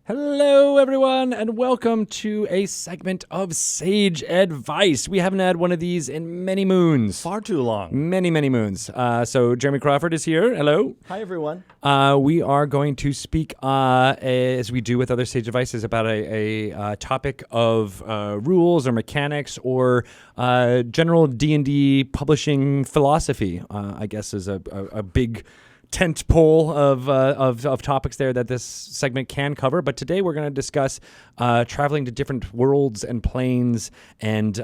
Hello, everyone, and welcome to a segment of Sage Advice. We haven't had one of these in many moons. Far too long. Many moons. So Jeremy Crawford is here. Hello. Hi, everyone. We are going to speak, as we do with other Sage Advices, about a topic of rules or mechanics or general D&D publishing philosophy, I guess is a big tent pole of topics there that this segment can cover. But today we're going to discuss traveling to different worlds and planes and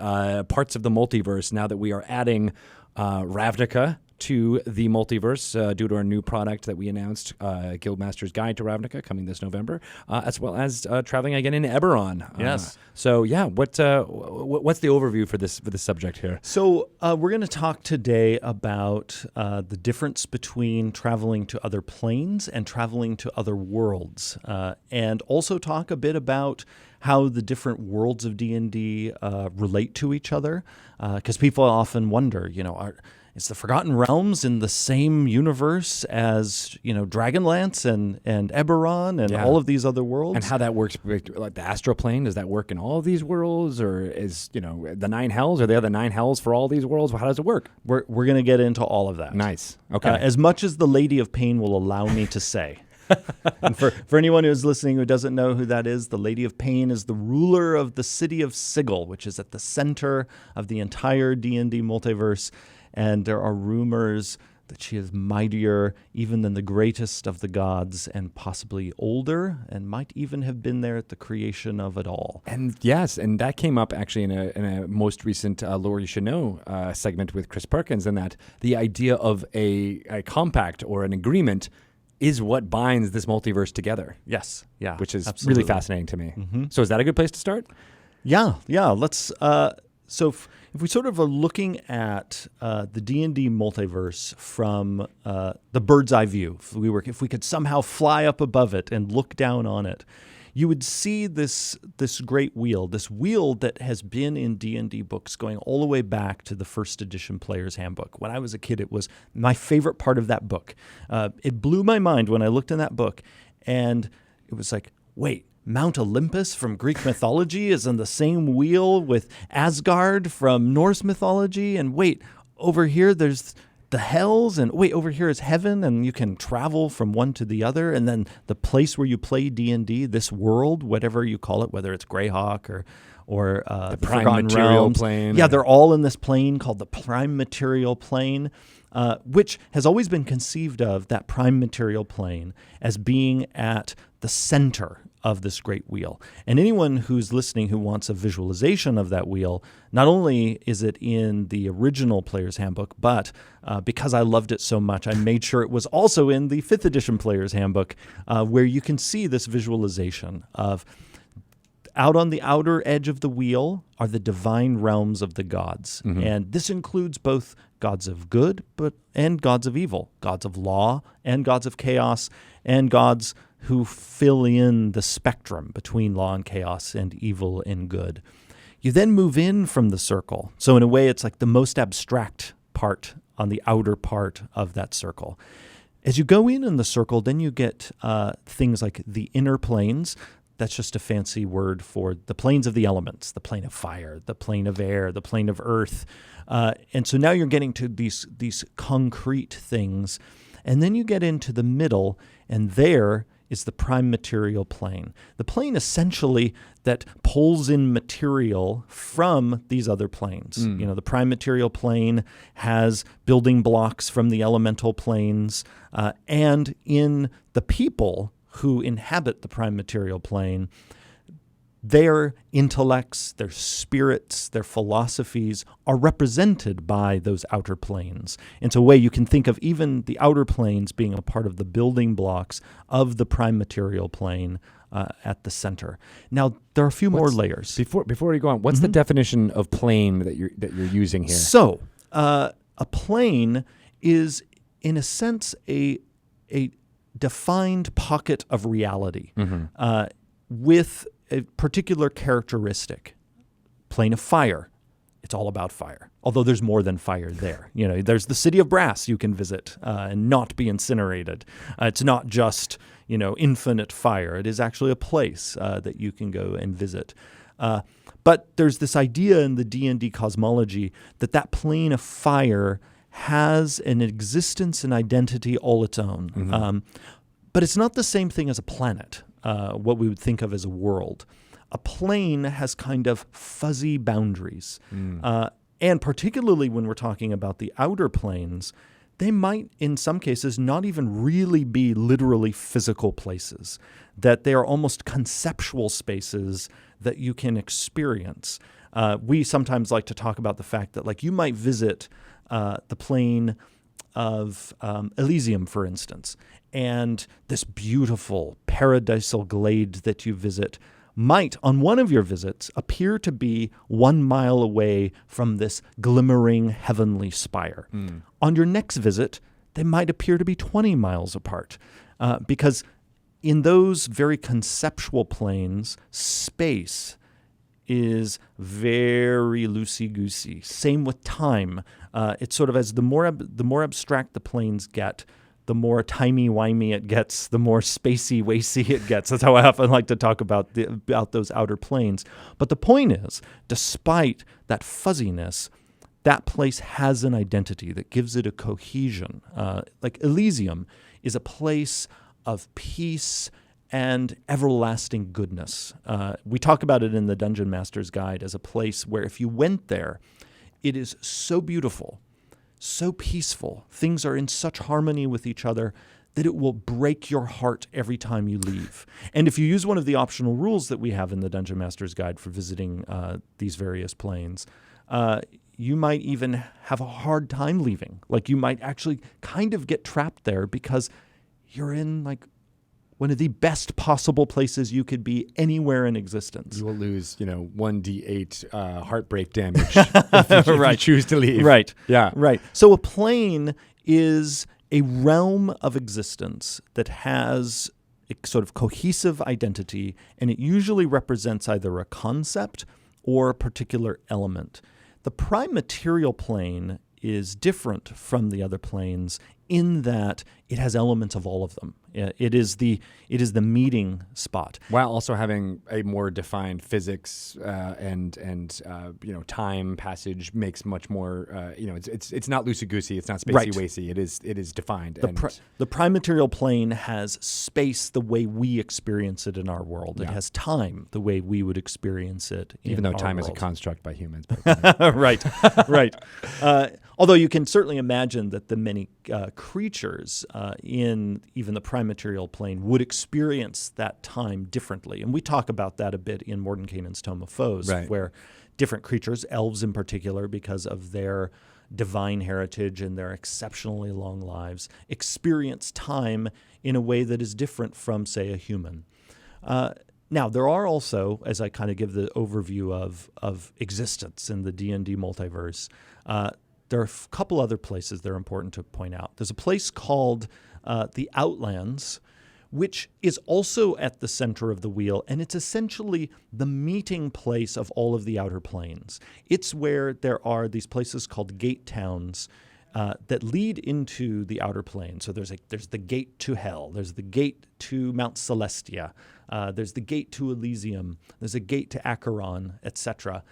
parts of the multiverse now that we are adding Ravnica to the multiverse due to our new product that we announced, Guildmaster's Guide to Ravnica, coming this November, as well as traveling again in Eberron. Yes. What's the overview for this subject here? So we're going to talk today about the difference between traveling to other planes and traveling to other worlds, and also talk a bit about how the different worlds of D&D relate to each other, because people often wonder, is the Forgotten Realms in the same universe as, Dragonlance and Eberron and all of these other worlds? And how that works, like the astral plane, does that work in all of these worlds? Or is, the Nine Hells, are there the Nine Hells for all these worlds? How does it work? We're going to get into all of that. Nice. Okay. As much as the Lady of Pain will allow me to say. And for anyone who's listening who doesn't know who that is, the Lady of Pain is the ruler of the city of Sigil, which is at the center of the entire D&D multiverse. And there are rumors that she is mightier even than the greatest of the gods and possibly older and might even have been there at the creation of it all. And yes, and that came up actually in a most recent Lore You Should Know segment with Chris Perkins, and that the idea of a compact or an agreement is what binds this multiverse together. Yes. Yeah. Which is absolutely really fascinating to me. Mm-hmm. So is that a good place to start? Yeah. Let's. If we sort of are looking at the D&D multiverse from the bird's eye view, if we could somehow fly up above it and look down on it, you would see this great wheel, this wheel that has been in D&D books going all the way back to the first edition Player's Handbook. When I was a kid, it was my favorite part of that book. It blew my mind when I looked in that book, and it was like, wait, Mount Olympus from Greek mythology is on the same wheel with Asgard from Norse mythology, and wait, over here there's the hells, and wait, over here is heaven, and you can travel from one to the other, and then the place where you play D&D, this world, whatever you call it, whether it's Greyhawk or the prime material plane. Yeah, they're all in this plane called the prime material plane, which has always been conceived of, that prime material plane, as being at the center of this great wheel. And anyone who's listening who wants a visualization of that wheel, not only is it in the original Player's Handbook, but because I loved it so much, I made sure it was also in the 5th edition Player's Handbook, where you can see this visualization of out on the outer edge of the wheel are the divine realms of the gods. Mm-hmm. And this includes both gods of good and gods of evil, gods of law and gods of chaos, and gods who fill in the spectrum between law and chaos and evil and good. You then move in from the circle. So in a way, it's like the most abstract part on the outer part of that circle. As you go in the circle, then you get things like the inner planes. That's just a fancy word for the planes of the elements, the plane of fire, the plane of air, the plane of earth. And so now you're getting to these concrete things. And then you get into the middle, and there is the prime material plane. The plane essentially that pulls in material from these other planes. The prime material plane has building blocks from the elemental planes, and in the people who inhabit the prime material plane, their intellects, their spirits, their philosophies are represented by those outer planes. In a way, you can think of even the outer planes being a part of the building blocks of the prime material plane at the center. Now, there are a few more layers. Before we go on, what's the definition of plane that you're using here? So, a plane is, in a sense, a defined pocket of reality with a particular characteristic. Plane of fire, it's all about fire. Although there's more than fire there. There's the city of brass you can visit and not be incinerated. It's not just, infinite fire. It is actually a place that you can go and visit. But there's this idea in the D&D cosmology that plane of fire has an existence and identity all its own. Mm-hmm. But it's not the same thing as a planet, what we would think of as a world. A plane has kind of fuzzy boundaries. And particularly when we're talking about the outer planes, they might, in some cases, not even really be literally physical places, that they are almost conceptual spaces that you can experience. We sometimes like to talk about the fact that, you might visit the plane of Elysium, for instance, and this beautiful paradisal glade that you visit might, on one of your visits, appear to be 1 mile away from this glimmering heavenly spire. On your next visit, they might appear to be 20 miles apart, because in those very conceptual planes, space is very loosey-goosey. Same with time. It's sort of as the more abstract the planes get, the more timey-wimey it gets, the more spacey-wacy it gets. That's how I often like to talk about those outer planes. But the point is, despite that fuzziness, that place has an identity that gives it a cohesion. Like Elysium is a place of peace and everlasting goodness. We talk about it in the Dungeon Master's Guide as a place where if you went there, it is so beautiful, so peaceful, things are in such harmony with each other that it will break your heart every time you leave. And if you use one of the optional rules that we have in the Dungeon Master's Guide for visiting these various planes, you might even have a hard time leaving. You might actually kind of get trapped there because you're in one of the best possible places you could be anywhere in existence. You will lose, 1d8 heartbreak damage if you choose to leave. Right. Yeah. Right. So a plane is a realm of existence that has a sort of cohesive identity, and it usually represents either a concept or a particular element. The prime material plane is different from the other planes in that it has elements of all of them. It is the meeting spot, while also having a more defined physics and time passage makes much more. It's not loosey goosey. It's not spacey wacy. It is defined. The prime material plane has space the way we experience it in our world. Yeah. It has time the way we would experience it. Even though time world. is a construct by humans. Right. Although you can certainly imagine that the many creatures in even the prime material plane would experience that time differently. And we talk about that a bit in Mordenkainen's Tome of Foes, where different creatures, elves in particular, because of their divine heritage and their exceptionally long lives, experience time in a way that is different from, say, a human. Now, there are also, as I kind of give the overview of existence in the D&D multiverse, there are a couple other places that are important to point out. There's a place called the Outlands, which is also at the center of the wheel, and it's essentially the meeting place of all of the outer planes. It's where there are these places called gate towns that lead into the outer plane. So there's the gate to Hell, there's the gate to Mount Celestia, there's the gate to Elysium, there's a gate to Acheron, etc.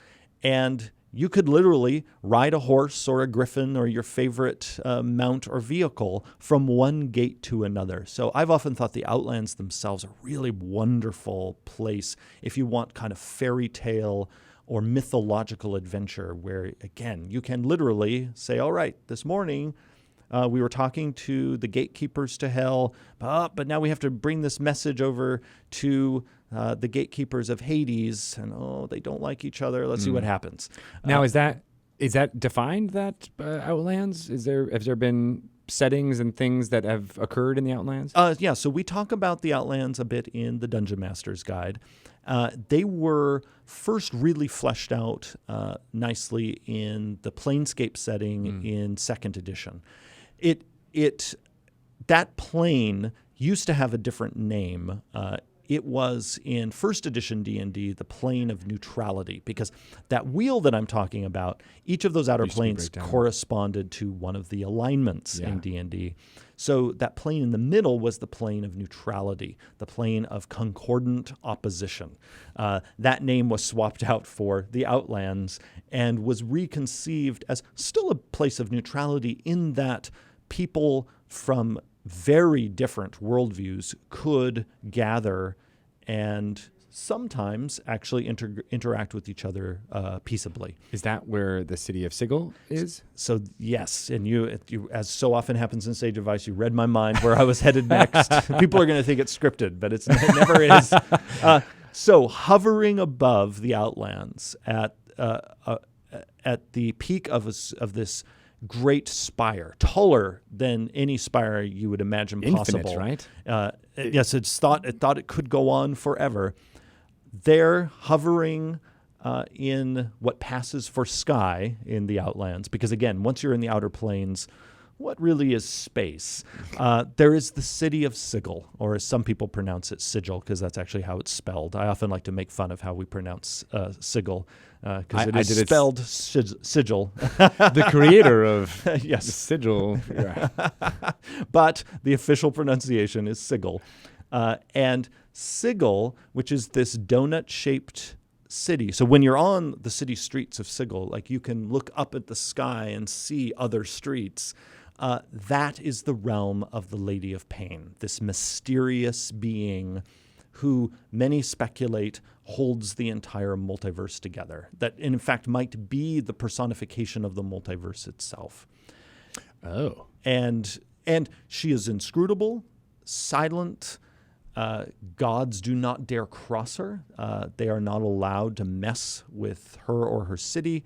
And you could literally ride a horse or a griffin or your favorite mount or vehicle from one gate to another. So I've often thought the Outlands themselves are a really wonderful place if you want kind of fairy tale or mythological adventure where, again, you can literally say, all right, this morning we were talking to the gatekeepers to Hell, but now we have to bring this message over to the gatekeepers of Hades, and they don't like each other. Let's see what happens. Now, is that defined, that Outlands? Have there been settings and things that have occurred in the Outlands? Yeah, so we talk about the Outlands a bit in the Dungeon Master's Guide. They were first really fleshed out nicely in the Planescape setting in 2nd edition. That plane used to have a different name it was in first edition D&D the plane of neutrality, because that wheel that I'm talking about, each of those outer planes corresponded to one of the alignments in D&D. So that plane in the middle was the plane of neutrality, the plane of concordant opposition. That name was swapped out for the Outlands and was reconceived as still a place of neutrality, in that people from very different worldviews could gather and sometimes actually interact with each other peaceably. Is that where the city of Sigil is? So yes, and you, as so often happens in Sage Advice, you read my mind where I was headed next. People are going to think it's scripted, but it never is. So hovering above the Outlands at the peak of this great spire, taller than any spire you would imagine possible. Infinite, right? Yes, it thought it could go on forever. They're hovering in what passes for sky in the Outlands, because again, once you're in the outer planes, what really is space? There is the city of Sigil, or as some people pronounce it, Sigil, because that's actually how it's spelled. I often like to make fun of how we pronounce Sigil, because it is spelled sigil. The creator of yes. the sigil. Yeah. But the official pronunciation is Sigil. And Sigil, which is this donut-shaped city. So when you're on the city streets of Sigil, like you can look up at the sky and see other streets. That is the realm of the Lady of Pain, this mysterious being who many speculate holds the entire multiverse together, that in fact might be the personification of the multiverse itself. Oh. And she is inscrutable, silent. Gods do not dare cross her. They are not allowed to mess with her or her city.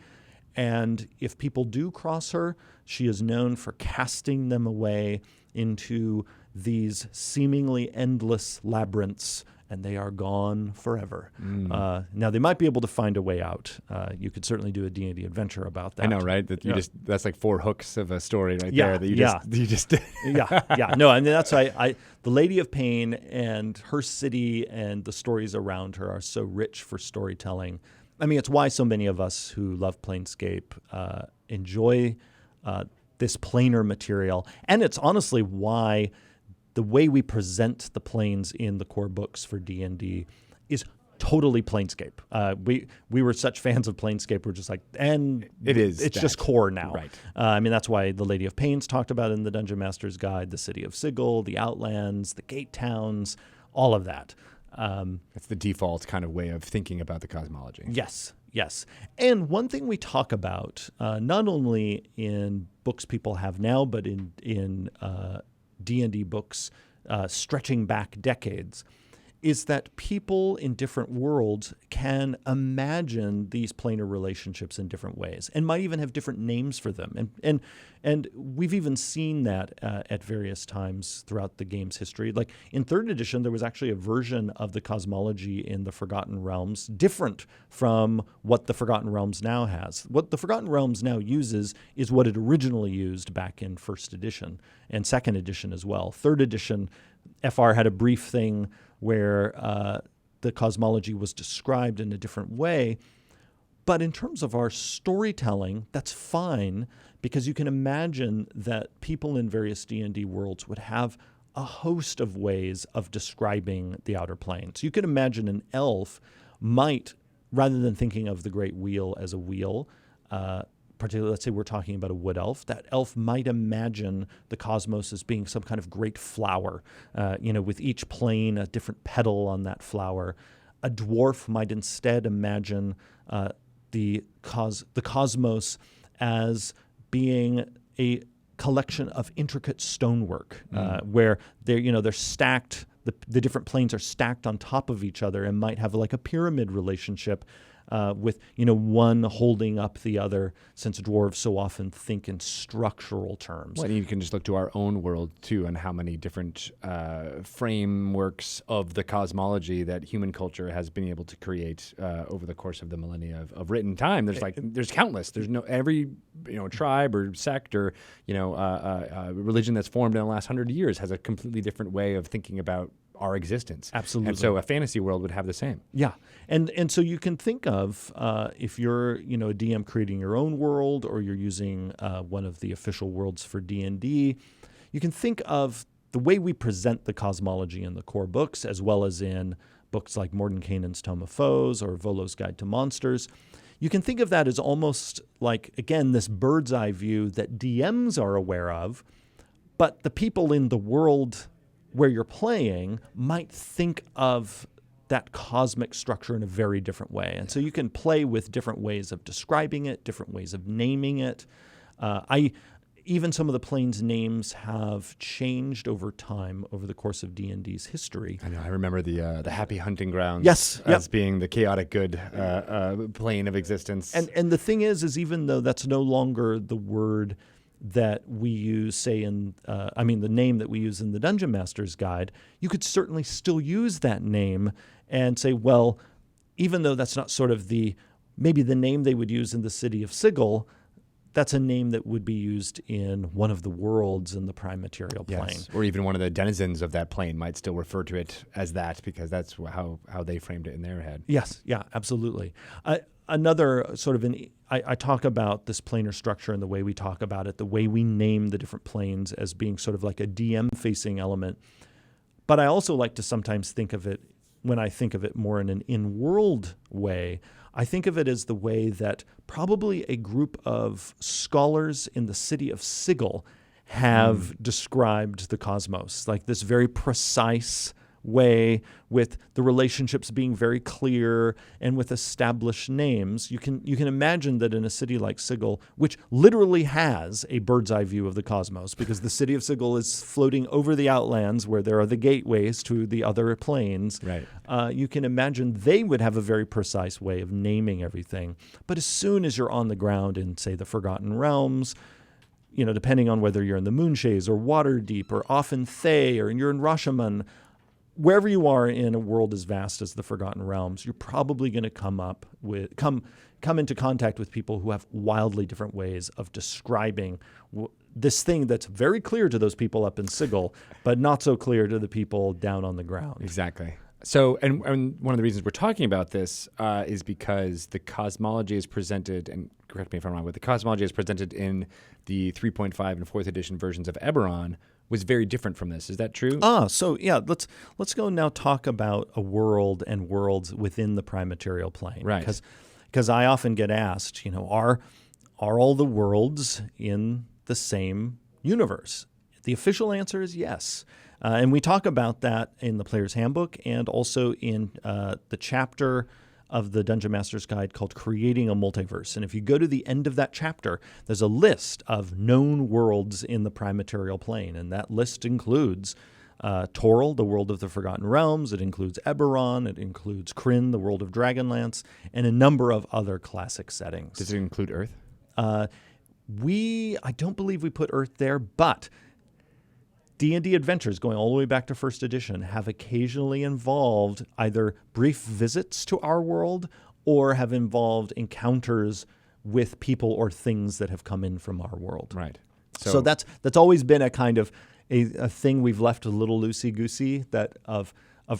And if people do cross her, she is known for casting them away into these seemingly endless labyrinths, and they are gone forever. Now, they might be able to find a way out. You could certainly do a D&D adventure about that. I know, right? That that's like 4 hooks of a story right there that you just did. Yeah. No, I mean, that's why the Lady of Pain and her city and the stories around her are so rich for storytelling. I mean, it's why so many of us who love Planescape enjoy this planar material. And it's honestly why the way we present the planes in the core books for D&D is totally Planescape. We were such fans of Planescape, we're just like, and it's just core now. Right. I mean, that's why the Lady of Pain's talked about in the Dungeon Master's Guide, the City of Sigil, the Outlands, the Gate Towns, all of that. It's the default kind of way of thinking about the cosmology. Yes. And one thing we talk about, not only in books people have now, but in D&D books stretching back decades, is that people in different worlds can imagine these planar relationships in different ways and might even have different names for them. And we've even seen that at various times throughout the game's history. Like in 3rd edition, there was actually a version of the cosmology in the Forgotten Realms different from what the Forgotten Realms now has. What the Forgotten Realms now uses is what it originally used back in 1st edition and 2nd edition as well. 3rd edition, FR had a brief thing where the cosmology was described in a different way. But in terms of our storytelling, that's fine, because you can imagine that people in various D&D worlds would have a host of ways of describing the outer planes. You can imagine an elf might, rather than thinking of the Great Wheel as a wheel, particularly, let's say we're talking about a wood elf, that elf might imagine the cosmos as being some kind of great flower, with each plane a different petal on that flower. A dwarf might instead imagine the cosmos as being a collection of intricate stonework, where they're stacked. The different planes are stacked on top of each other and might have like a pyramid relationship. With one holding up the other, since dwarves so often think in structural terms. Well, you can just look to our own world too, and how many different frameworks of the cosmology that human culture has been able to create over the course of the millennia of written time. There's countless. There's every tribe or sect or religion that's formed in the last 100 years has a completely different way of thinking about our existence. Absolutely. And so a fantasy world would have the same. Yeah, and so you can think of if you're a DM creating your own world, or you're using one of the official worlds for D&D, you can think of the way we present the cosmology in the core books, as well as in books like Mordenkainen's Tome of Foes or Volo's Guide to Monsters. You can think of that as almost like, again, this bird's eye view that DMs are aware of, but the people in the world where you're playing might think of that cosmic structure in a very different way. And so you can play with different ways of describing it, different ways of naming it. Even some of the planes' names have changed over time over the course of D&D's history. I know. I remember the Happy Hunting Grounds as being the chaotic good plane of existence. And the thing is even though that's no longer the word that we use, say the name that we use in the Dungeon Master's Guide, you could certainly still use that name and say, well, even though that's not sort of maybe the name they would use in the city of Sigil, that's a name that would be used in one of the worlds in the prime material plane. Yes. Or even one of the denizens of that plane might still refer to it as that, because that's how they framed it in their head. Yes, yeah, absolutely. Another sort of I talk about this planar structure and the way we talk about it, the way we name the different planes as being sort of like a DM-facing element. But I also like to sometimes think of it, when I think of it more in an in-world way, I think of it as the way that probably a group of scholars in the city of Sigil have described the cosmos, like this very precise way, with the relationships being very clear and with established names. You can imagine that in a city like Sigil, which literally has a bird's eye view of the cosmos, because the city of Sigil is floating over the outlands where there are the gateways to the other planes. Right. You can imagine they would have a very precise way of naming everything. But as soon as you're on the ground in, say, the Forgotten Realms, depending on whether you're in the Moonshaes or Waterdeep or off in Thay or you're in Rashomon, wherever you are in a world as vast as the Forgotten Realms, you're probably going to come into contact with people who have wildly different ways of describing this thing that's very clear to those people up in Sigil, but not so clear to the people down on the ground. Exactly. So, and one of the reasons we're talking about this is because the cosmology is presented, and correct me if I'm wrong, but the cosmology is presented in the 3.5 and 4th edition versions of Eberron was very different from this. Is that true? So yeah, let's go now talk about a world and worlds within the prime material plane. Right. Because I often get asked, are all the worlds in the same universe? The official answer is yes. And we talk about that in the Player's Handbook and also in the chapter of the Dungeon Master's Guide called Creating a Multiverse. And if you go to the end of that chapter, there's a list of known worlds in the prime material plane. And that list includes Toril, the world of the Forgotten Realms. It includes Eberron. It includes Krynn, the world of Dragonlance, and a number of other classic settings. Does it include Earth? I don't believe we put Earth there, but D&D Adventures, going all the way back to first edition, have occasionally involved either brief visits to our world or have involved encounters with people or things that have come in from our world. Right. So that's always been a kind of a thing we've left a little loosey-goosey, that of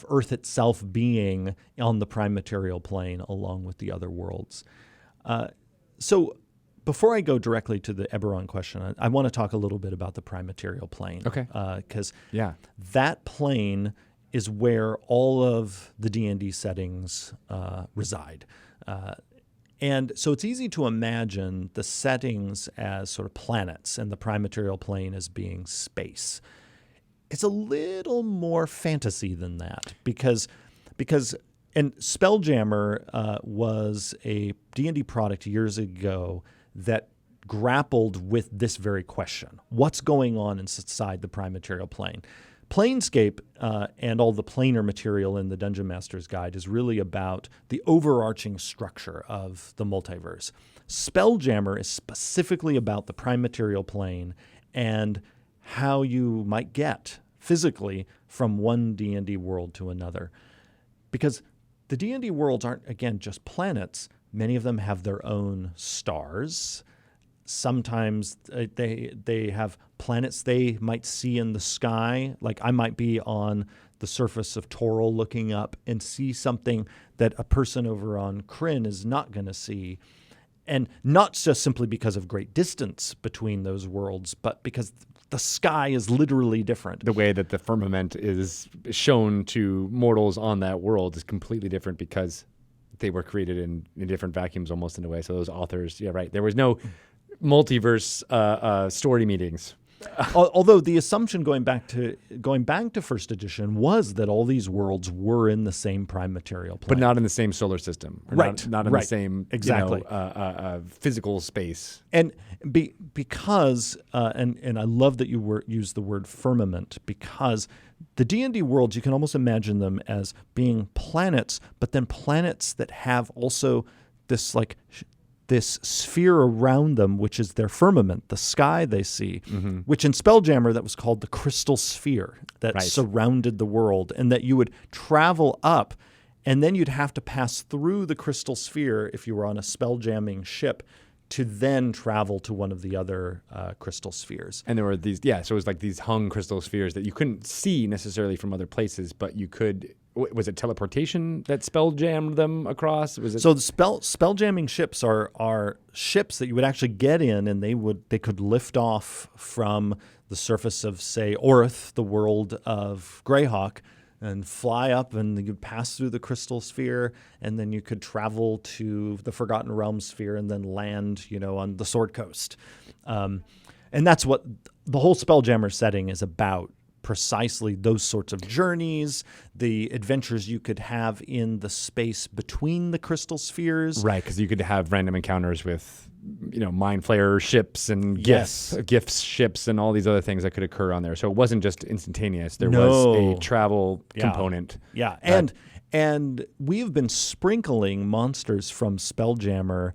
Earth itself being on the prime material plane along with the other worlds. So before I go directly to the Eberron question, I want to talk a little bit about the prime material plane. Okay. Because that plane is where all of the D&D settings reside. And so it's easy to imagine the settings as sort of planets and the prime material plane as being space. It's a little more fantasy than that because Spelljammer was a D&D product years ago that grappled with this very question. What's going on inside the prime material plane? Planescape and all the planar material in the Dungeon Master's Guide is really about the overarching structure of the multiverse. Spelljammer is specifically about the prime material plane and how you might get physically from one D&D world to another. Because the D&D worlds aren't, again, just planets. Many of them have their own stars. sometimes they have planets they might see in the sky. Like I might be on the surface of Toril looking up and see something that a person over on Kryn is not going to see. And not just simply because of great distance between those worlds, but because the sky is literally different. The way that the firmament is shown to mortals on that world is completely different because they were created in different vacuums almost in a way. So those authors, yeah, right. There was no multiverse story meetings. Although the assumption going back to first edition was that all these worlds were in the same prime material plane, but not in the same solar system, or right? Not in the same exactly physical space. And because and I love that you used the word firmament, because the D&D worlds, you can almost imagine them as being planets, but then planets that have also this this sphere around them, which is their firmament, the sky they see, which in Spelljammer that was called the crystal sphere that surrounded the world, and that you would travel up, and then you'd have to pass through the crystal sphere if you were on a spelljamming ship to then travel to one of the other crystal spheres. And there were these, so it was like these hung crystal spheres that you couldn't see necessarily from other places, but you could. Was it teleportation that spell jammed them across? Was it? So the spell jamming ships are ships that you would actually get in, and they could lift off from the surface of, say, Orth, the world of Greyhawk, and fly up, and you'd pass through the crystal sphere, and then you could travel to the Forgotten Realms sphere, and then land, on the Sword Coast. And that's what the whole Spelljammer setting is about. Precisely those sorts of journeys, the adventures you could have in the space between the crystal spheres. Right, because you could have random encounters with, mind flayer ships and gifts ships and all these other things that could occur on there. So it wasn't just instantaneous. There was a travel component. Yeah, and we've been sprinkling monsters from Spelljammer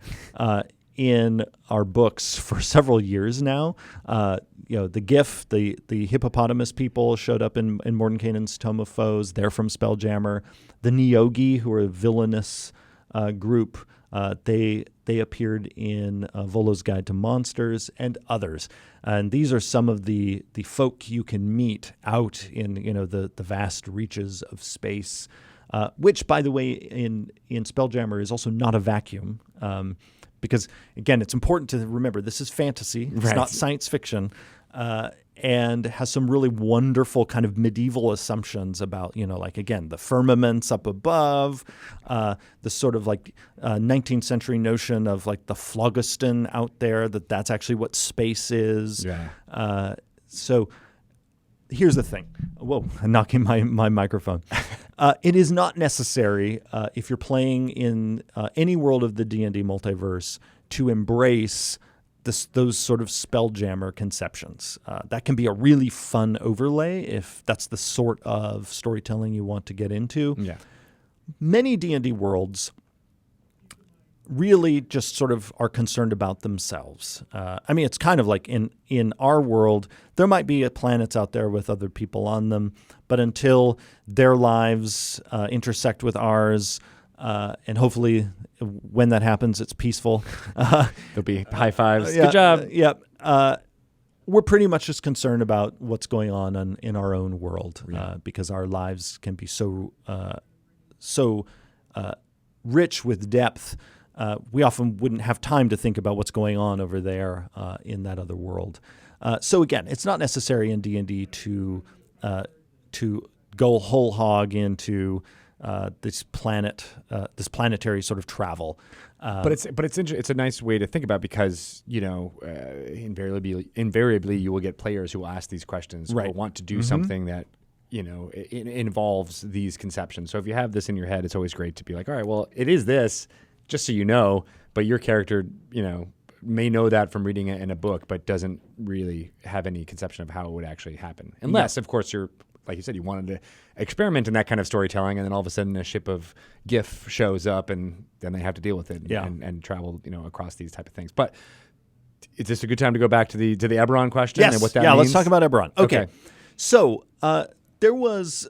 in our books for several years now. The GIF, the hippopotamus people showed up in Mordenkainen's Tome of Foes. They're from Spelljammer. The Neogi, who are a villainous group, they appeared in Volo's Guide to Monsters and others. And these are some of the folk you can meet out in the vast reaches of space, which, by the way, in Spelljammer is also not a vacuum. Because, again, it's important to remember this is fantasy. It's not science fiction. And has some really wonderful kind of medieval assumptions about, again, the firmaments up above, the sort of 19th century notion of the phlogiston out there, that's actually what space is. Yeah. So here's the thing. Whoa, I'm knocking my microphone. It is not necessary if you're playing in any world of the D&D multiverse to embrace those sort of Spelljammer conceptions. That can be a really fun overlay if that's the sort of storytelling you want to get into. Yeah. Many D&D worlds really just sort of are concerned about themselves. It's kind of like in our world, there might be planets out there with other people on them, but until their lives intersect with ours, and hopefully when that happens, it's peaceful. There'll be high fives. Yeah, Good job. Yeah. We're pretty much just concerned about what's going on in our own world, because our lives can be so rich with depth. We often wouldn't have time to think about what's going on over there in that other world. So again, it's not necessary in D&D to go whole hog into this planetary sort of travel. But it's a nice way to think about, because invariably you will get players who will ask these questions, or want to do something that it involves these conceptions. So if you have this in your head, it's always great to be like, all right, well, it is this. Just so you know, but your character, may know that from reading it in a book, but doesn't really have any conception of how it would actually happen. Unless, of course, you're, like you said, you wanted to experiment in that kind of storytelling, and then all of a sudden a ship of GIF shows up, and then they have to deal with it and travel, across these type of things. But is this a good time to go back to the Eberron question and what that means? Let's talk about Eberron. Okay. So there was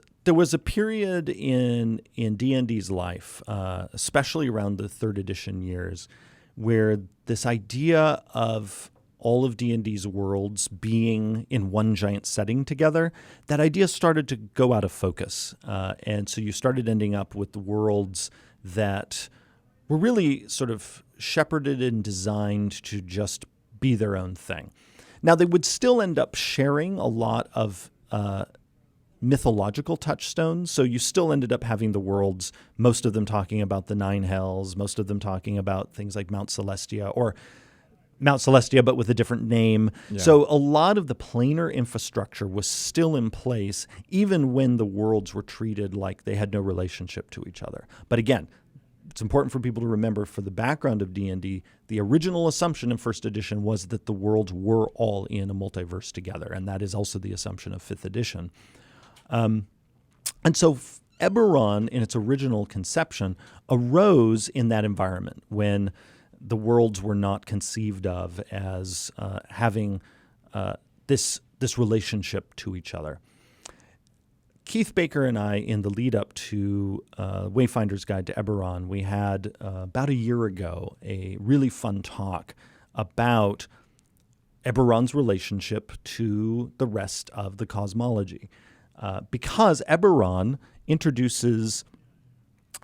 a period in D&D's life, especially around the 3rd edition years, where this idea of all of D&D's worlds being in one giant setting together, that idea started to go out of focus. And so you started ending up with the worlds that were really sort of shepherded and designed to just be their own thing. Now, they would still end up sharing a lot of mythological touchstones. So you still ended up having the worlds, most of them talking about the Nine Hells, most of them talking about things like Mount Celestia, or Mount Celestia, but with a different name. Yeah. So a lot of the planar infrastructure was still in place, even when the worlds were treated like they had no relationship to each other. But again, it's important for people to remember, for the background of D&D, the original assumption in first edition was that the worlds were all in a multiverse together, and that is also the assumption of fifth edition. And so Eberron, in its original conception, arose in that environment when the worlds were not conceived of as having this relationship to each other. Keith Baker and I, in the lead up to Wayfinder's Guide to Eberron, we had about a year ago a really fun talk about Eberron's relationship to the rest of the cosmology. Because Eberron introduces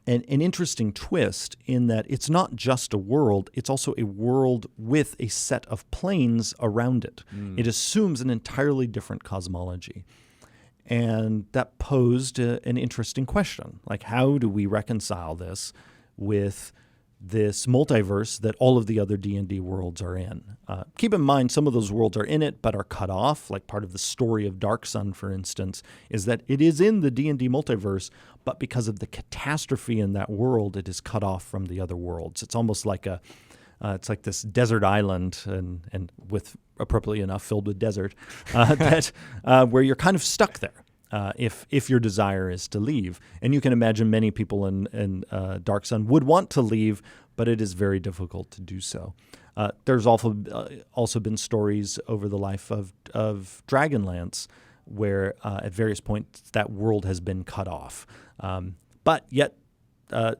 an interesting twist in that it's not just a world, it's also a world with a set of planes around it. It assumes an entirely different cosmology. And that posed an interesting question. Like, how do we reconcile this with this multiverse that all of the other D&D worlds are in? Keep in mind, some of those worlds are in it but are cut off. Like part of the story of Dark Sun, for instance, is that it is in the D&D multiverse, but because of the catastrophe in that world, it is cut off from the other worlds. It's almost like it's like this desert island, and with, appropriately enough, filled with desert, where you're kind of stuck there. If your desire is to leave. And you can imagine many people in Dark Sun would want to leave, but it is very difficult to do so. There's also been stories over the life of Dragonlance where at various points that world has been cut off. But yet,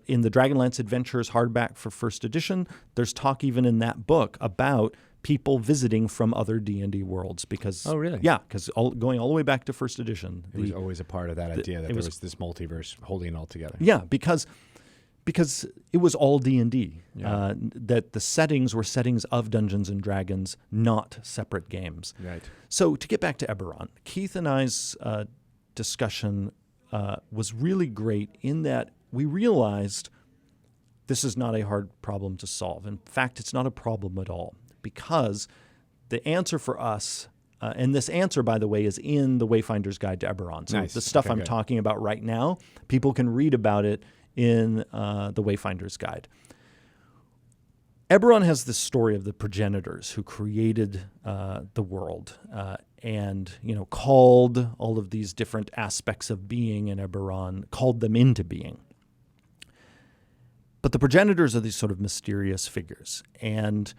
in the Dragonlance Adventures hardback for first edition, there's talk even in that book about people visiting from other D&D worlds because because going all the way back to first edition, it was always a part of that idea that there was this multiverse holding it all together. Yeah, because it was all D&D. That the settings were settings of Dungeons and Dragons, not separate games. Right. So to get back to Eberron, Keith and I's discussion was really great in that we realized this is not a hard problem to solve. In fact, it's not a problem at all. Because the answer for us, and this answer, by the way, is in the Wayfinder's Guide to Eberron. So the stuff I'm talking about right now, people can read about it in the Wayfinder's Guide. Eberron has this story of the progenitors who created the world and called all of these different aspects of being in Eberron, called them into being. But the progenitors are these sort of mysterious figures. And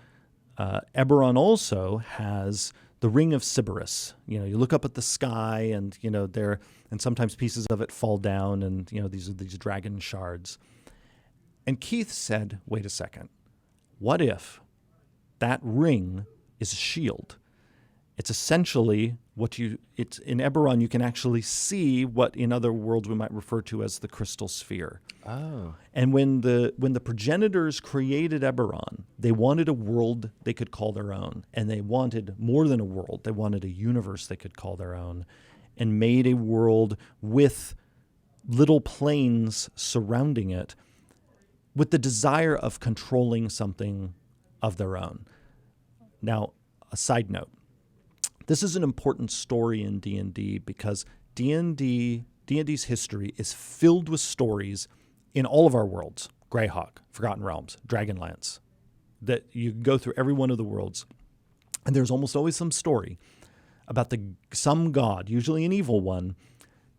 Eberron also has the Ring of Sybaris. You look up at the sky, and and sometimes pieces of it fall down, and these are these dragon shards. And Keith said, "Wait a second. What if that ring is a shield? It's essentially it's in Eberron. You can actually see what in other worlds we might refer to as the crystal sphere." Oh. And when the progenitors created Eberron, they wanted a world they could call their own. And they wanted more than a world. They wanted a universe they could call their own, and made a world with little planes surrounding it with the desire of controlling something of their own. Now, a side note. This is an important story in D&D because D&D's history is filled with stories in all of our worlds. Greyhawk, Forgotten Realms, Dragonlance. That you go through every one of the worlds, and there's almost always some story about some god, usually an evil one,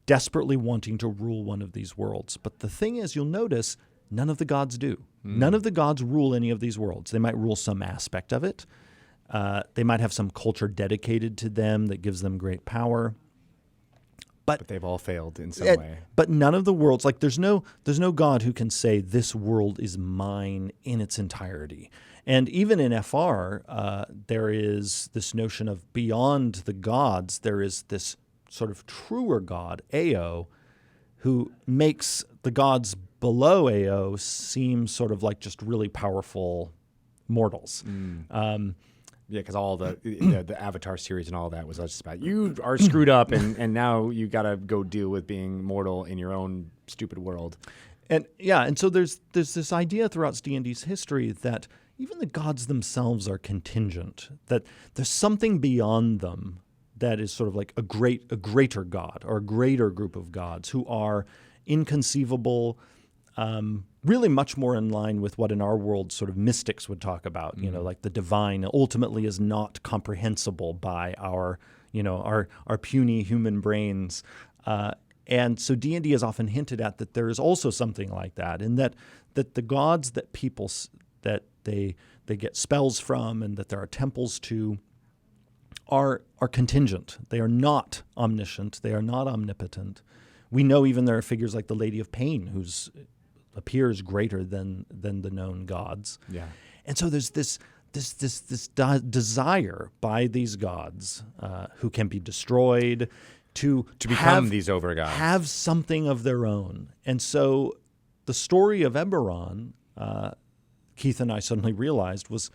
desperately wanting to rule one of these worlds. But the thing is, you'll notice none of the gods do. None of the gods rule any of these worlds. They might rule some aspect of it. They might have some culture dedicated to them that gives them great power. But they've all failed in some way. But none of the worlds, like there's no god who can say this world is mine in its entirety. And even in FR, there is this notion of beyond the gods, there is this sort of truer god, Ao, who makes the gods below Ao seem sort of like just really powerful mortals. Yeah, because all the Avatar series and all that was just about you are screwed up and now you got to go deal with being mortal in your own stupid world. And so there's this idea throughout D&D's history that even the gods themselves are contingent, that there's something beyond them that is sort of like a greater god or a greater group of gods who are inconceivable, really much more in line with what in our world sort of mystics would talk about, like the divine ultimately is not comprehensible by our puny human brains. And so D&D has often hinted at that there is also something like that, and that the gods that people that they get spells from and that there are temples to are contingent. They are not omniscient. They are not omnipotent. We know even there are figures like the Lady of Pain whose appears greater than the known gods. Yeah. And so there's this desire by these gods who can be destroyed to become these overgods, have something of their own. And so the story of Eberron, Keith and I suddenly realized, was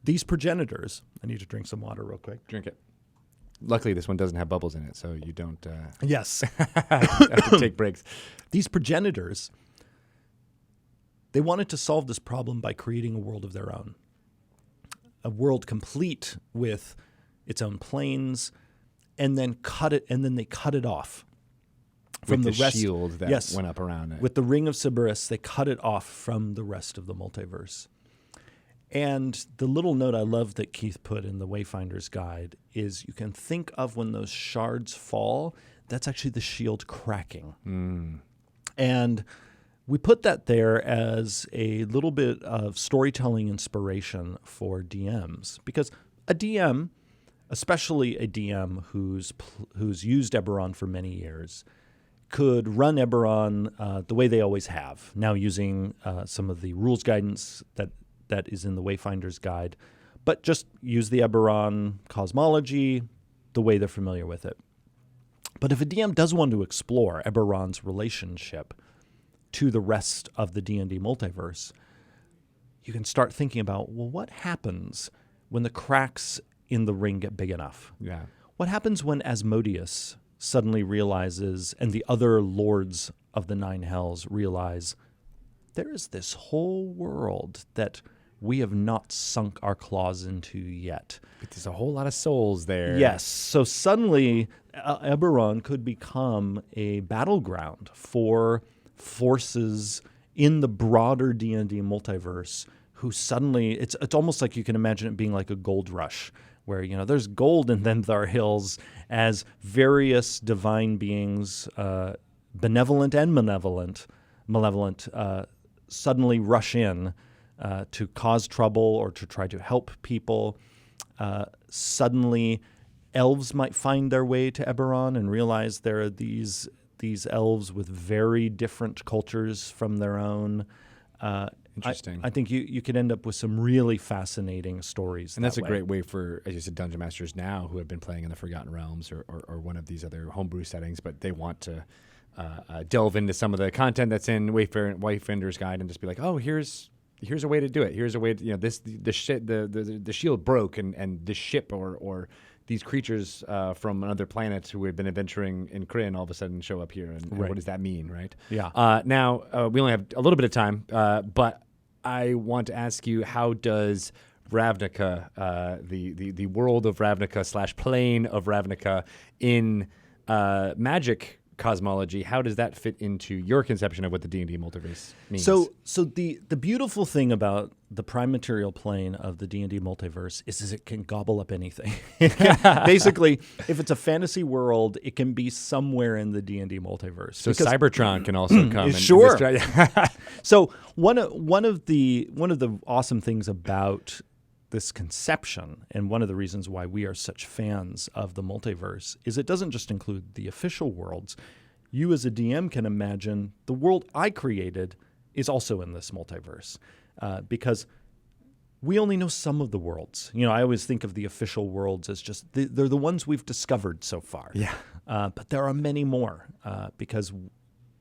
these progenitors. I need to drink some water real quick. Drink it. Luckily, this one doesn't have bubbles in it, so you don't yes. have to take breaks. These progenitors, they wanted to solve this problem by creating a world of their own, a world complete with its own planes, and then they cut it off from with the rest. Shield that went up around it. With the Ring of Sybaris, they cut it off from the rest of the multiverse. And the little note I love that Keith put in the Wayfinder's Guide is you can think of when those shards fall, that's actually the shield cracking. And we put that there as a little bit of storytelling inspiration for DMs, because a DM, especially a DM who's used Eberron for many years, could run Eberron the way they always have, now using some of the rules guidance that is in the Wayfinder's Guide, but just use the Eberron cosmology the way they're familiar with it. But if a DM does want to explore Eberron's relationship to the rest of the D&D multiverse, you can start thinking about, well, what happens when the cracks in the ring get big enough? Yeah. What happens when Asmodeus suddenly realizes, and the other lords of the Nine Hells realize, there is this whole world that we have not sunk our claws into yet. But there's a whole lot of souls there. Yes. So suddenly, Eberron could become a battleground for forces in the broader D&D multiverse who suddenly, it's almost like you can imagine it being like a gold rush, where there's gold in them there hills as various divine beings, benevolent and malevolent, suddenly rush in to cause trouble or to try to help people. Suddenly, elves might find their way to Eberron and realize there are these elves with very different cultures from their own. Interesting. I think you could end up with some really fascinating stories. And that's a great way for, as you said, dungeon masters now who have been playing in the Forgotten Realms or one of these other homebrew settings, but they want to delve into some of the content that's in Wayfinder's Guide and just be like, oh, here's a way to do it. Here's a way to, the shield broke and this ship or these creatures from another planet who have been adventuring in Kryn all of a sudden show up here. And what does that mean, right? Yeah. Now, we only have a little bit of time, but I want to ask you, how does Ravnica, the world of Ravnica / plane of Ravnica in magic cosmology, how does that fit into your conception of what the D&D multiverse means? So the beautiful thing about the prime material plane of the D&D multiverse is it can gobble up anything. Basically, if it's a fantasy world, it can be somewhere in the D&D multiverse. So Cybertron can also come. Sure. So one of the awesome things about this conception, and one of the reasons why we are such fans of the multiverse, is it doesn't just include the official worlds. You as a DM can imagine the world I created is also in this multiverse, because we only know some of the worlds. I always think of the official worlds as just they're the ones we've discovered so far. Yeah. But there are many more because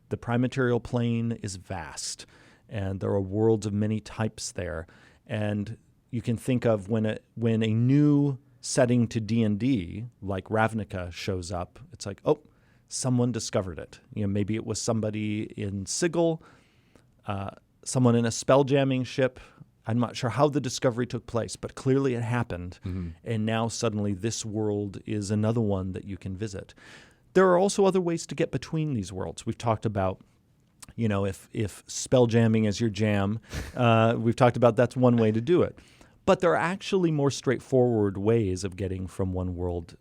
the prime material plane is vast, and there are worlds of many types there. And you can think of when a new setting to D&D, like Ravnica, shows up, it's like, oh, someone discovered it. Maybe it was somebody in Sigil, someone in a spelljamming ship. I'm not sure how the discovery took place, but clearly it happened. Mm-hmm. And now suddenly this world is another one that you can visit. There are also other ways to get between these worlds. We've talked about, if spelljamming is your jam, we've talked about that's one way to do it. But there are actually more straightforward ways of getting from one world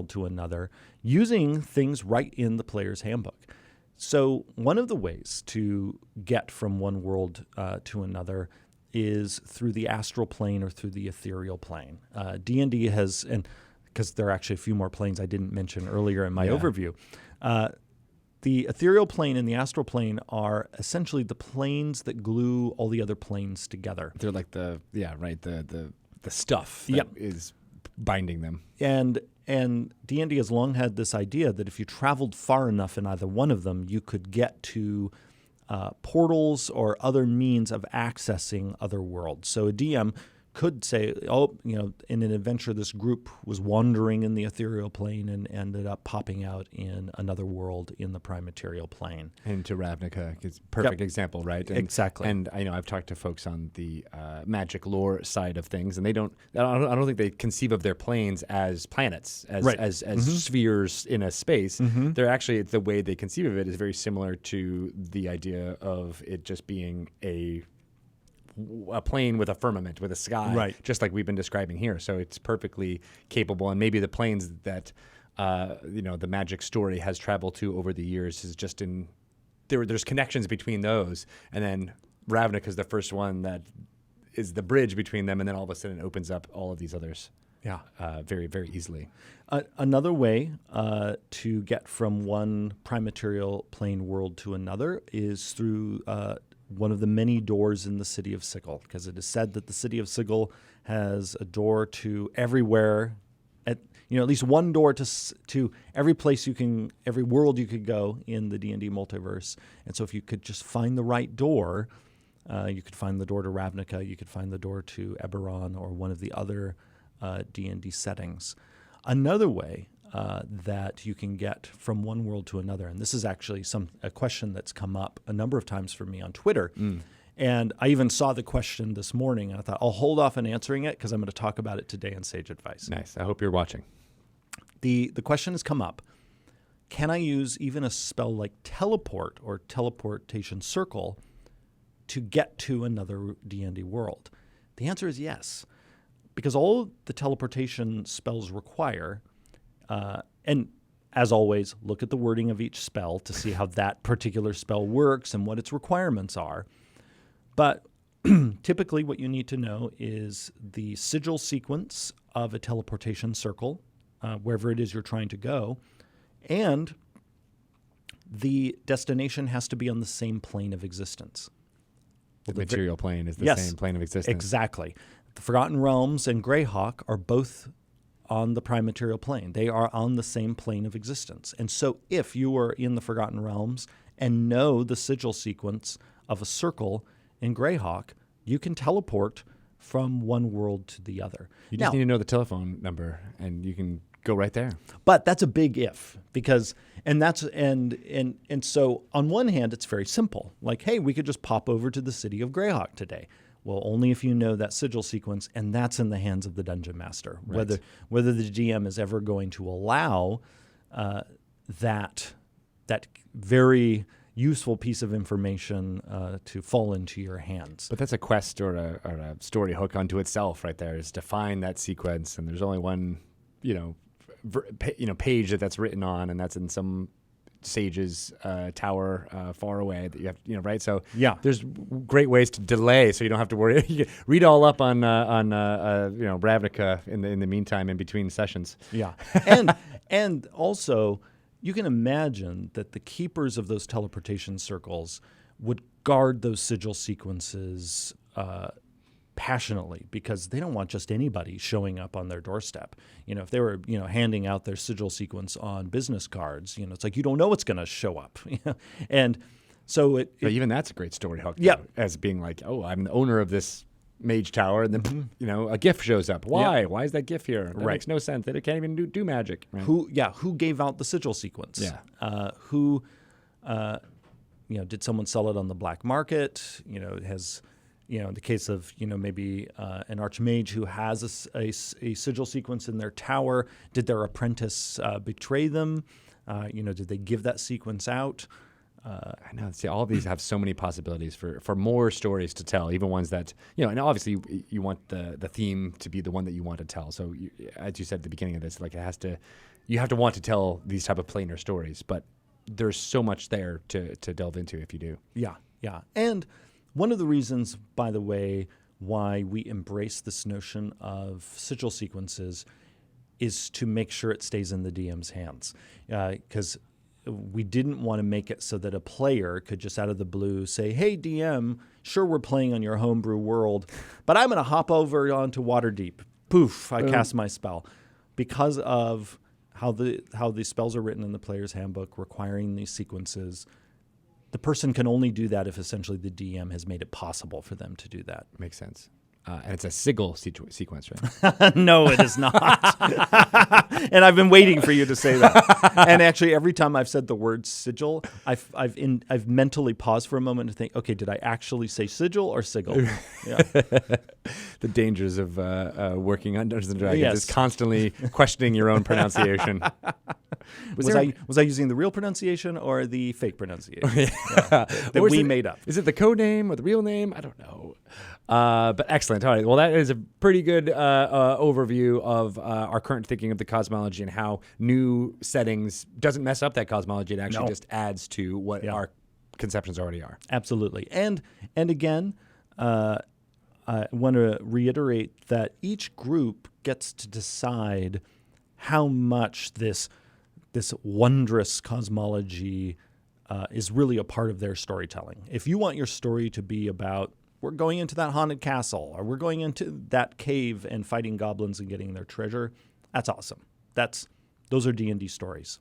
to another using things right in the player's handbook. So one of the ways to get from one world to another is through the astral plane or through the ethereal plane. D&D has, and because there are actually a few more planes I didn't mention earlier in my overview, the ethereal plane and the astral plane are essentially the planes that glue all the other planes together. They're like the stuff that is binding them. And D&D has long had this idea that if you traveled far enough in either one of them, you could get to portals or other means of accessing other worlds. So a DM could say, in an adventure, this group was wandering in the ethereal plane and ended up popping out in another world in the prime material plane. And to Ravnica, it's a perfect example, right? Exactly. And I've talked to folks on the magic lore side of things, and I don't think they conceive of their planes as planets, as spheres in a space. Mm-hmm. They're actually, the way they conceive of it is very similar to the idea of it just being a plane with a firmament, with a sky, just like we've been describing here. So it's perfectly capable, and maybe the planes that the magic story has traveled to over the years is just in there's connections between those, and then Ravnica is the first one that is the bridge between them, and then all of a sudden it opens up all of these others. Yeah, very, very easily. Another way to get from one prime material plane world to another is through one of the many doors in the city of Sigil, because it is said that the city of Sigil has a door to everywhere, at least one door to every place every world you could go in the D&D multiverse. And so if you could just find the right door, you could find the door to Ravnica, you could find the door to Eberron or one of the other D&D settings. Another way that you can get from one world to another, and this is actually a question that's come up a number of times for me on Twitter, and I even saw the question this morning, and I thought I'll hold off on answering it because I'm going to talk about it today in Sage Advice. Nice. I hope you're watching. The question has come up: can I use even a spell like teleport or teleportation circle to get to another D&D world? The answer is yes, because all the teleportation spells require. And as always, look at the wording of each spell to see how that particular spell works and what its requirements are. But typically what you need to know is the sigil sequence of a teleportation circle, wherever it is you're trying to go, and the destination has to be on the same plane of existence. The material plane is the same plane of existence. Exactly. The Forgotten Realms and Greyhawk are both on the prime material plane. They are on the same plane of existence. And so if you are in the Forgotten Realms and know the sigil sequence of a circle in Greyhawk, you can teleport from one world to the other. You just need to know the telephone number, and you can go right there. But that's a big if, because and so on one hand it's very simple. Like, hey, we could just pop over to the city of Greyhawk today. Well, only if you know that sigil sequence, and that's in the hands of the dungeon master. Right. Whether the GM is ever going to allow that very useful piece of information to fall into your hands. But that's a quest or a story hook unto itself, right there. Is to find that sequence, and there's only one, page that's written on, and that's in some sage's tower far away that you have, right? So there's great ways to delay, so you don't have to worry. You can read all up on Ravnica in the meantime, in between sessions. Yeah, and also you can imagine that the keepers of those teleportation circles would guard those sigil sequences passionately because they don't want just anybody showing up on their doorstep. If they were, handing out their sigil sequence on business cards, it's like you don't know what's going to show up. And so but even that's a great story hook. Yeah. Though, as being like, oh, I'm the owner of this mage tower, and then a GIF shows up. Why? Yeah. Why is that GIF here? That makes no sense. They can't even do magic. Right? Who gave out the sigil sequence? Yeah. Did someone sell it on the black market? It has, in the case of, maybe an archmage who has a sigil sequence in their tower, did their apprentice betray them? Did they give that sequence out? I know. See, all of these have so many possibilities for more stories to tell, even ones that, and obviously you want the theme to be the one that you want to tell. So as you said at the beginning of this, like you have to want to tell these type of planar stories, but there's so much there to delve into if you do. Yeah. And one of the reasons, by the way, why we embrace this notion of sigil sequences is to make sure it stays in the DM's hands. Because we didn't want to make it so that a player could just out of the blue say, hey, DM, sure, we're playing on your homebrew world, but I'm going to hop over onto Waterdeep. Poof, I cast my spell. Because of how the spells are written in the player's handbook requiring these sequences, the person can only do that if essentially the DM has made it possible for them to do that. Makes sense. And it's a sigil sequence, right? No, it is not. And I've been waiting for you to say that. And actually, every time I've said the word sigil, I've mentally paused for a moment to think, okay, did I actually say sigil or sigil? Yeah. The dangers of working on Dungeons and Dragons Yes. is constantly questioning your own pronunciation. Was I using the real pronunciation or the fake pronunciation? That we made up. Is it the code name or the real name? I don't know. But excellent. All right. Well, that is a pretty good overview of our current thinking of the cosmology and how new settings doesn't mess up that cosmology. It actually just adds to what our conceptions already are. Absolutely. And again, I want to reiterate that each group gets to decide how much this wondrous cosmology is really a part of their storytelling. If you want your story to be about we're going into that haunted castle, or we're going into that cave and fighting goblins and getting their treasure, that's awesome. Those are D&D stories.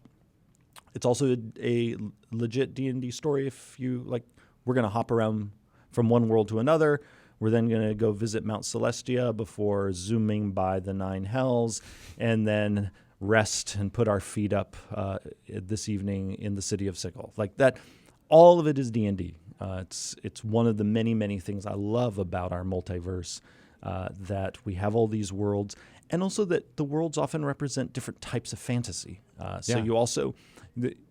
It's also a legit D&D story if you like, we're going to hop around from one world to another. We're then going to go visit Mount Celestia before zooming by the 9 hells, and then rest and put our feet up this evening in the city of Sickle. Like that, all of it is D&D. It's one of the many, many things I love about our multiverse, that we have all these worlds, and also that the worlds often represent different types of fantasy. So you also,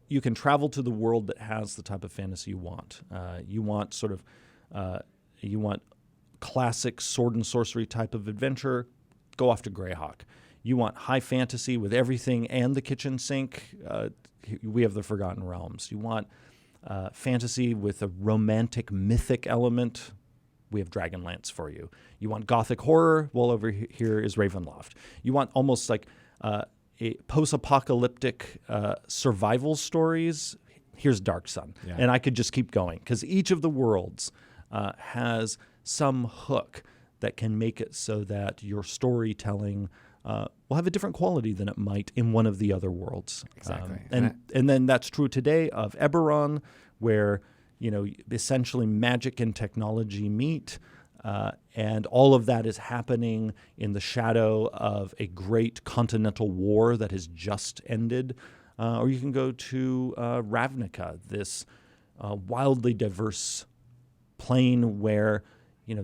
you can travel to the world that has the type of fantasy you want. You want you want classic sword and sorcery type of adventure, go off to Greyhawk. You want high fantasy with everything and the kitchen sink, we have the Forgotten Realms. You want fantasy with a romantic, mythic element, we have Dragonlance for you. You want gothic horror, well, over here is Ravenloft. You want almost like a post-apocalyptic survival stories, here's Dark Sun. Yeah. And I could just keep going, because each of the worlds has some hook that can make it so that your storytelling will have a different quality than it might in one of the other worlds. Exactly. And then that's true today of Eberron, where essentially magic and technology meet, and all of that is happening in the shadow of a great continental war that has just ended. Or you can go to Ravnica, this wildly diverse plane where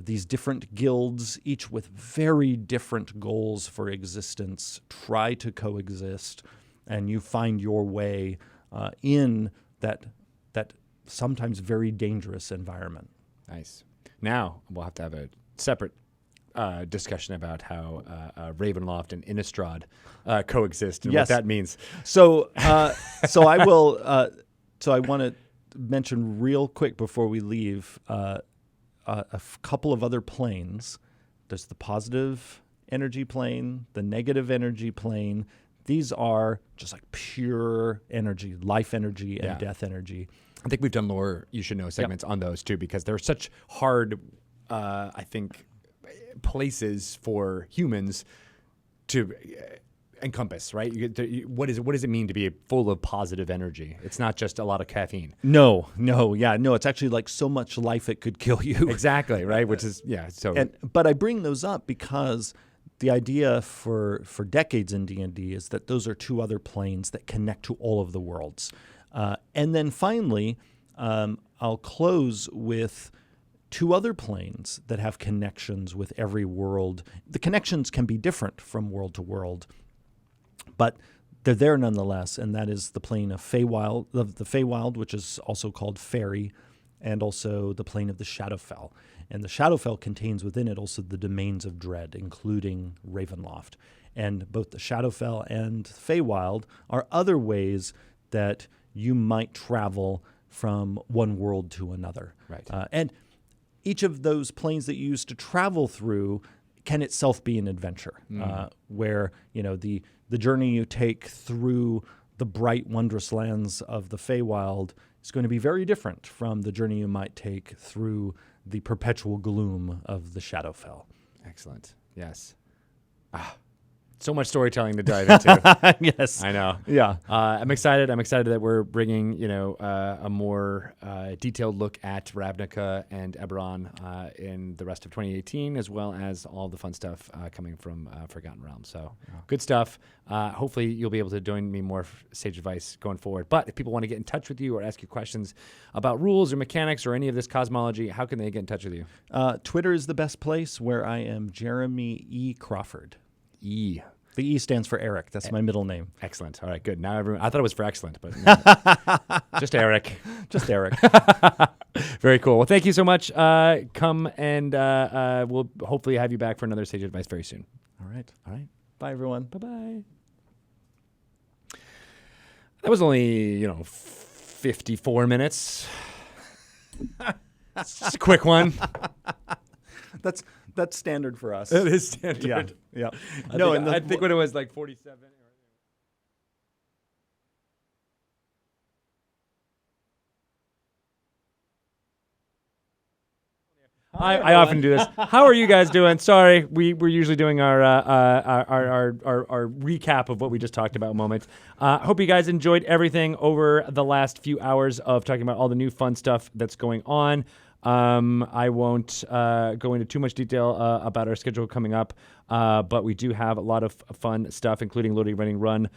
these different guilds, each with very different goals for existence, try to coexist, and you find your way in that sometimes very dangerous environment. Nice. Now we'll have to have a separate discussion about how Ravenloft and Innistrad coexist and what that means. So I will. So I want to mention real quick before we leave. A couple of other planes. There's the positive energy plane, the negative energy plane. These are just like pure energy, life energy and death energy. I think we've done lore, you should know, segments on those too, because they're such hard, I think, places for humans to encompass, right? What does it mean to be full of positive energy? It's not just a lot of caffeine. No. It's actually like so much life it could kill you. Exactly, right? Which is But I bring those up because the idea for decades in D&D is that those are two other planes that connect to all of the worlds. And then finally, I'll close with two other planes that have connections with every world. The connections can be different from world to world, but they're there nonetheless, and that is the plane of the Feywild, which is also called Fairy, and also the plane of the Shadowfell. And the Shadowfell contains within it also the domains of dread, including Ravenloft. And both the Shadowfell and Feywild are other ways that you might travel from one world to another. Right. And each of those planes that you use to travel through can itself be an adventure, where the journey you take through the bright, wondrous lands of the Feywild is going to be very different from the journey you might take through the perpetual gloom of the Shadowfell. Excellent. Yes. So much storytelling to dive into. Yes. I know. Yeah. I'm excited. I'm excited that we're bringing, a more detailed look at Ravnica and Eberron in the rest of 2018, as well as all the fun stuff coming from Forgotten Realms. So good stuff. Hopefully you'll be able to join me more Sage Advice going forward. But if people want to get in touch with you or ask you questions about rules or mechanics or any of this cosmology, how can they get in touch with you? Twitter is the best place, where I am Jeremy E. Crawford. E. The E stands for Eric. That's my middle name. Excellent. All right, good. Now everyone, I thought it was for excellent, but no. Just Eric. Just Eric. Very cool. Well, thank you so much. Come and we'll hopefully have you back for another Sage Advice very soon. All right. All right. Bye, everyone. Bye-bye. That was only, 54 minutes. Just a quick one. That's standard for us. It is standard. Yeah. I think when it was like 47. I often do this. How are you guys doing? Sorry, we're usually doing our recap of what we just talked about moment. Hope you guys enjoyed everything over the last few hours of talking about all the new fun stuff that's going on. I won't go into too much detail about our schedule coming up, but we do have a lot of fun stuff, including Loading Running Run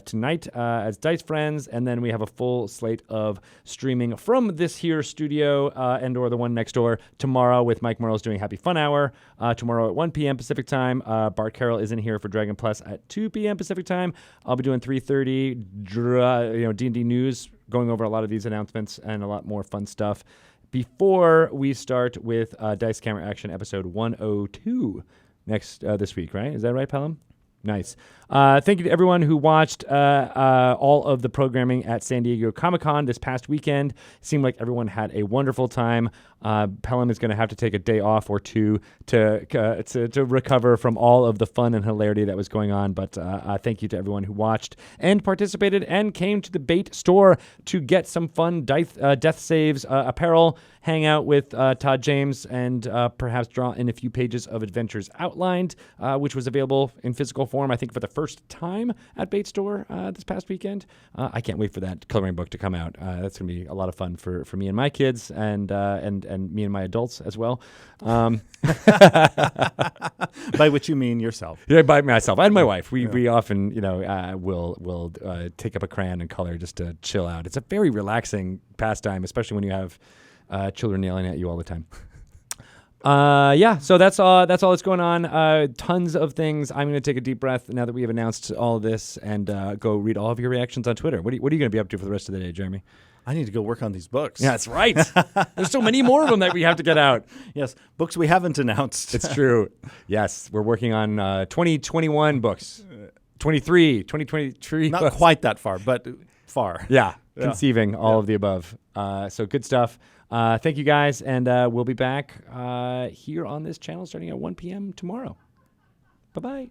tonight as Dice Friends, and then we have a full slate of streaming from this here studio and or the one next door tomorrow with Mike Morrell's doing Happy Fun Hour tomorrow at 1 p.m. Pacific Time. Bart Carroll is in here for Dragon Plus at 2 p.m. Pacific Time. I'll be doing 3:30 D&D news, going over a lot of these announcements and a lot more fun stuff before we start with Dice Camera Action episode 102 this week, right? Is that right, Pelham? Nice. Thank you to everyone who watched all of the programming at San Diego Comic-Con this past weekend. Seemed like everyone had a wonderful time. Pelham is going to have to take a day off or two to recover from all of the fun and hilarity that was going on. But thank you to everyone who watched and participated and came to the Bait store to get some fun Death Saves apparel, hang out with Todd James, and perhaps draw in a few pages of Adventures Outlined, which was available in physical form, I think, for the first time at Bait Store this past weekend. I can't wait for that coloring book to come out. That's going to be a lot of fun for me and my kids and me and my adults as well. By which you mean yourself. Yeah, by myself and my wife. We often, will take up a crayon and color just to chill out. It's a very relaxing pastime, especially when you have children yelling at you all the time. So that's all that's going on. Tons of things. I'm going to take a deep breath now that we have announced all of this and go read all of your reactions on Twitter. What are you going to be up to for the rest of the day, Jeremy? I need to go work on these books. Yeah, that's right. There's so many more of them that we have to get out. Yes, books we haven't announced. It's true. Yes, we're working on 2021 books. 2023 Not books. quite that far, but far. Yeah, conceiving all of the above. So good stuff. Thank you guys, and we'll be back here on this channel starting at 1 p.m. tomorrow. Bye-bye.